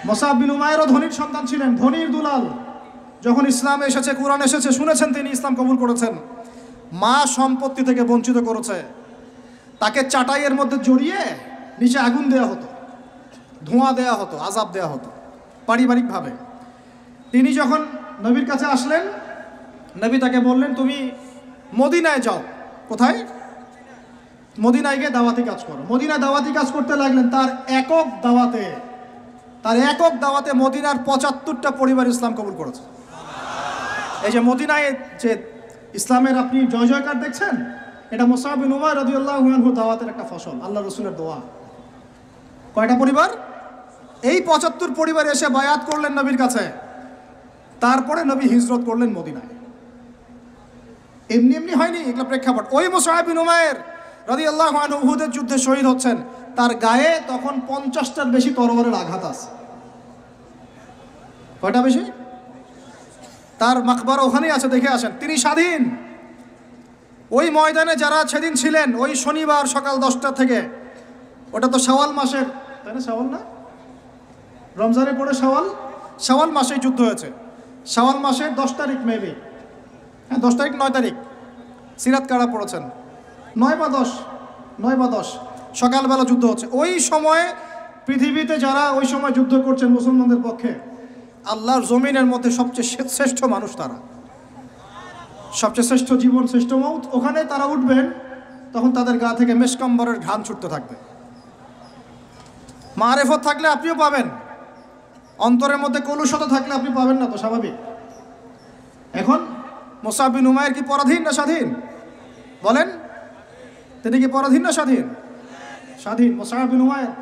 মুসআব বিন উমাইরও ধনীর সন্তান ছিলেন, ধনীর দুলাল। যখন ইসলাম এসেছে, কুরআন এসেছে, শুনেছেন তিনি, ইসলাম কবুল করেছেন। মা সম্পত্তি থেকে বঞ্চিত করেছে, তাকে চাটাইয়ের মধ্যে জড়িয়ে নিচে আগুন দেওয়া হতো, ধোঁয়া দেওয়া হতো, আযাব দেওয়া হতো পারিবারিকভাবে। তিনি যখন নবীর কাছে আসলেন, নবী তাকে বললেন, তুমি মদিনায় যাও। কোথায়? মদিনায় গিয়ে দাওয়াতি কাজ করো। মদিনায় দাওয়াতি কাজ করতে লাগলেন। তার একক দাওয়াতে মদিনার ৭৫টা পরিবার ইসলাম কবুল করেছে। এই যে মদিনায় যে ইসলামের আপনি জয় জয়কার দেখছেন, এটা মুসআব বিন উমাইর রাদিয়াল্লাহু আনহু দাওয়াতের একটা ফসল, আল্লাহ রসুলের দোয়া। কয়টা পরিবার? এই ৭৫ পরিবার এসে বায়াত করলেন নবীর কাছে। তারপরে নবী হিজরত করলেন মদিনায়। এমনি এমনি হয়নি, এগুলো প্রেক্ষাপট। ওই মুসআব বিন উমাইর রাদিয়াল্লাহু আনহু উহুদের যুদ্ধে শহীদ হচ্ছেন, তার গায়ে তখন ৫০টার বেশি তরবারের আঘাত আছে। কয়টা বেশি? তার মাকবারা ওখানেই আছে, দেখে আসেন। তিনি স্বাধীন। ওই ময়দানে যারা সেদিন ছিলেন, ওই শনিবার সকাল 10টা থেকে, ওটা তো শাওয়াল মাসের, তাই না? শাওয়াল না, রমজানের পরে শাওয়াল মাসেই যুদ্ধ হয়েছে। শাওয়াল মাসের 10 তারিখ মেবি, হ্যাঁ 10 তারিখ 9 তারিখ সিরাত কারা পড়েছেন, 9 বা 10 সকালবেলা যুদ্ধ হচ্ছে। ওই সময়ে পৃথিবীতে যারা ওই সময় যুদ্ধ করছেন মুসলমানদের পক্ষে, আল্লাহর জমিনের মধ্যে সবচেয়ে শ্রেষ্ঠ মানুষ তারা, সবচেয়ে শ্রেষ্ঠ জীবন, শ্রেষ্ঠ মউত। ওখানে তারা উঠবেন, তখন তাদের গা থেকে মেশকাম্বরের ঘ্রাণ ছুটতে থাকবে। মারেফত থাকলে আপনিও পাবেন, অন্তরের মধ্যে কলুষতা থাকলে আপনি পাবেন না, তো স্বাভাবিক। এখন মুসআব বিন উমাইর কি পরাধীন না স্বাধীন? বলেন, তিনি কি পরাধীন না স্বাধীন? স্বাধীন। মুসআব বিন উমাইর